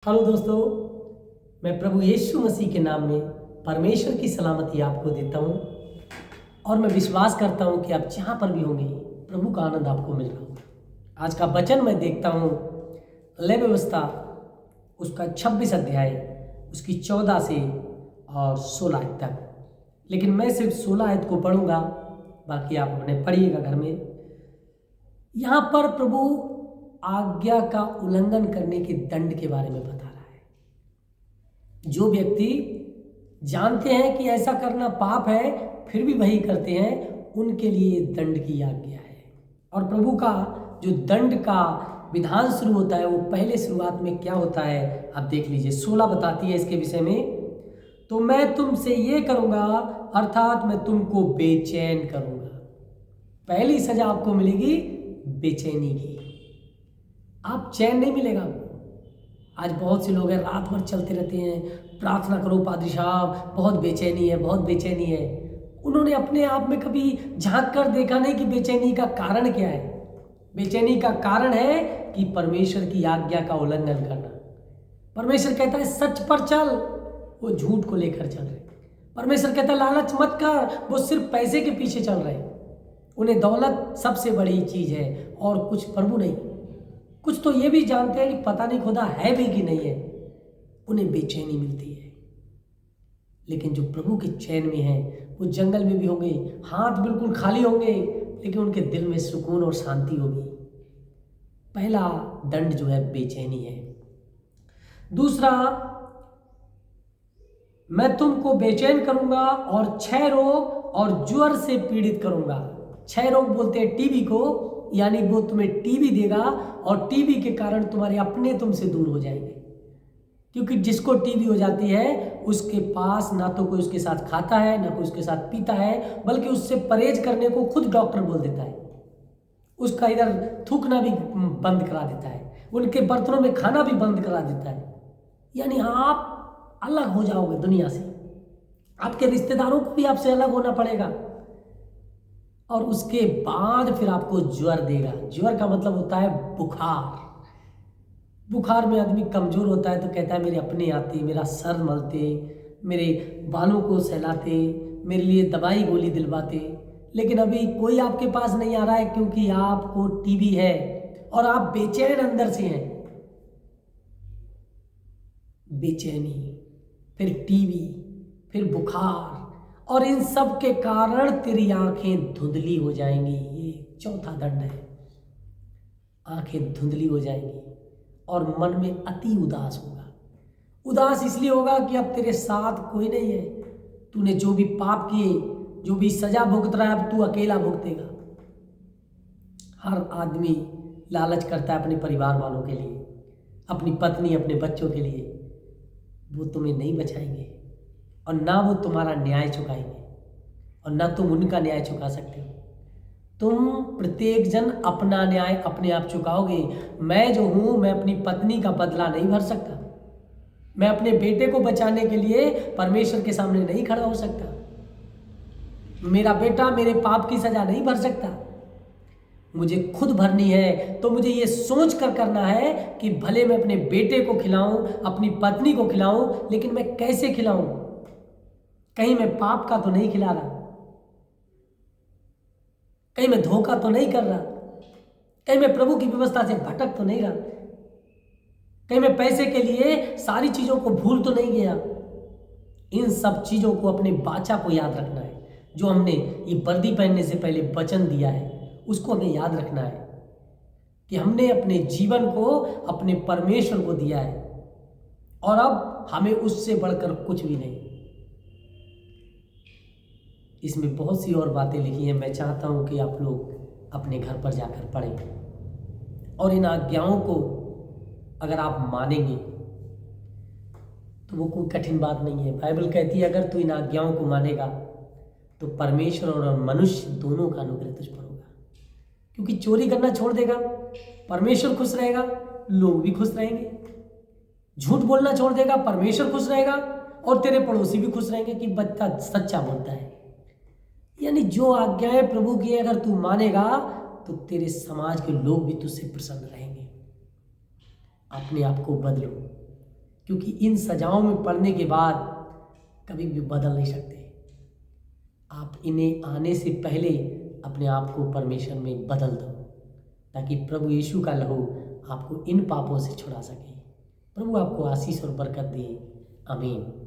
Hello दोस्तों, मैं प्रभु यीशु मसीह के नाम में परमेश्वर की सलामती आपको देता हूँ और मैं विश्वास करता हूँ कि आप जहाँ पर भी होंगे प्रभु का आनंद आपको मिल रहा होगा। आज का वचन मैं देखता हूँ लय व्यवस्था उसका 26 अध्याय उसकी 14 से और 16 तक, लेकिन मैं सिर्फ 16 आयत को पढ़ूंगा, बाकी आप अपने पढ़िएगा घर में। यहाँ पर प्रभु आज्ञा का उल्लंघन करने के दंड के बारे में बता रहा है। जो व्यक्ति जानते हैं कि ऐसा करना पाप है फिर भी वही करते हैं, उनके लिए दंड की आज्ञा है। और प्रभु का जो दंड का विधान शुरू होता है वो पहले शुरुआत में क्या होता है आप देख लीजिए। 16 बताती है इसके विषय में, तो मैं तुमसे ये करूँगा अर्थात मैं तुमको बेचैन करूँगा। पहली सजा आपको मिलेगी बेचैनी की, आप चैन नहीं मिलेगा आपको। आज बहुत से लोग हैं रात भर चलते रहते हैं, प्रार्थना करो पादरी साहब, बहुत बेचैनी है, बहुत बेचैनी है। उन्होंने अपने आप में कभी झांक कर देखा नहीं कि बेचैनी का कारण क्या है। बेचैनी का कारण है कि परमेश्वर की आज्ञा का उल्लंघन करना। परमेश्वर कहता है सच पर चल, वो झूठ को लेकर चल रहे। परमेश्वर कहता है लालच मत कर, वो सिर्फ पैसे के पीछे चल रहे। उन्हें दौलत सबसे बड़ी चीज है और कुछ प्रभु नहीं। कुछ तो ये भी जानते हैं कि पता नहीं खुदा है भी कि नहीं है, उन्हें बेचैनी मिलती है। लेकिन जो प्रभु के चैन में है वो जंगल में भी होंगे, हाथ बिल्कुल खाली होंगे, लेकिन उनके दिल में सुकून और शांति होगी। पहला दंड जो है बेचैनी है। दूसरा, मैं तुमको बेचैन करूंगा और क्षय रोग और ज्वर से पीड़ित करूंगा। क्षय रोग बोलते हैं टीबी को, यानी वो तुम्हें टीबी देगा और टीबी के कारण तुम्हारे अपने तुमसे दूर हो जाएंगे। क्योंकि जिसको टीबी हो जाती है उसके पास ना तो कोई उसके साथ खाता है ना कोई उसके साथ पीता है, बल्कि उससे परहेज करने को खुद डॉक्टर बोल देता है। उसका इधर थूकना भी बंद करा देता है, उनके बर्तनों में खाना भी बंद करा देता है। यानी आप अलग हो जाओगे दुनिया से, आपके रिश्तेदारों को भी आपसे अलग होना पड़ेगा। और उसके बाद फिर आपको ज्वर देगा। ज्वर का मतलब होता है बुखार। बुखार में आदमी कमजोर होता है तो कहता है मेरे अपने आते, मेरा सर मलते, मेरे बालों को सहलाते, मेरे लिए दवाई गोली दिलवाते। लेकिन अभी कोई आपके पास नहीं आ रहा है क्योंकि आपको टीबी है और आप बेचैन अंदर से हैं। बेचैनी, फिर टीबी, फिर बुखार, और इन सब के कारण तेरी आंखें धुंधली हो जाएंगी। ये चौथा दंड है, आंखें धुंधली हो जाएंगी और मन में अति उदास होगा। उदास इसलिए होगा कि अब तेरे साथ कोई नहीं है। तूने जो भी पाप किए, जो भी सजा भुगत रहा है, अब तू अकेला भुगतेगा। हर आदमी लालच करता है अपने परिवार वालों के लिए, अपनी पत्नी, अपने बच्चों के लिए। वो तुम्हें नहीं बचाएंगे और ना वो तुम्हारा न्याय चुकाएंगे और ना तुम उनका न्याय चुका सकते हो। तुम प्रत्येक जन अपना न्याय अपने आप चुकाओगे। मैं जो हूं, मैं अपनी पत्नी का बदला नहीं भर सकता। मैं अपने बेटे को बचाने के लिए परमेश्वर के सामने नहीं खड़ा हो सकता। मेरा बेटा मेरे पाप की सजा नहीं भर सकता, मुझे खुद भरनी है। तो मुझे ये सोच कर करना है कि भले मैं अपने बेटे को खिलाऊं, अपनी पत्नी को खिलाऊं, लेकिन मैं कैसे खिलाऊं? कहीं मैं पाप का तो नहीं खिला रहा, कहीं मैं धोखा तो नहीं कर रहा, कहीं मैं प्रभु की व्यवस्था से भटक तो नहीं रहा, कहीं मैं पैसे के लिए सारी चीजों को भूल तो नहीं गया। इन सब चीजों को अपने बाचा को याद रखना है। जो हमने ये वर्दी पहनने से पहले वचन दिया है उसको हमें याद रखना है कि हमने अपने जीवन को अपने परमेश्वर को दिया है और अब हमें उससे बढ़कर कुछ भी नहीं। इसमें बहुत सी और बातें लिखी हैं, मैं चाहता हूं कि आप लोग अपने घर पर जाकर पढ़ें और इन आज्ञाओं को अगर आप मानेंगे तो वो कोई कठिन बात नहीं है। बाइबल कहती है अगर तू इन आज्ञाओं को मानेगा तो परमेश्वर और मनुष्य दोनों का अनुग्रह तुझ पर होगा। क्योंकि चोरी करना छोड़ देगा, परमेश्वर खुश रहेगा, लोग भी खुश रहेंगे। झूठ बोलना छोड़ देगा, परमेश्वर खुश रहेगा और तेरे पड़ोसी भी खुश रहेंगे कि बच्चा सच्चा बोलता है। यानी जो आज्ञाएं प्रभु की अगर तू मानेगा तो तेरे समाज के लोग भी तुझसे प्रसन्न रहेंगे। अपने आप को बदलो, क्योंकि इन सजाओं में पड़ने के बाद कभी भी बदल नहीं सकते। आप इन्हें आने से पहले अपने आप को परमेश्वर में बदल दो, ताकि प्रभु यीशु का लहू आपको इन पापों से छुड़ा सके। प्रभु आपको आशीष और बरकत दे। आमीन।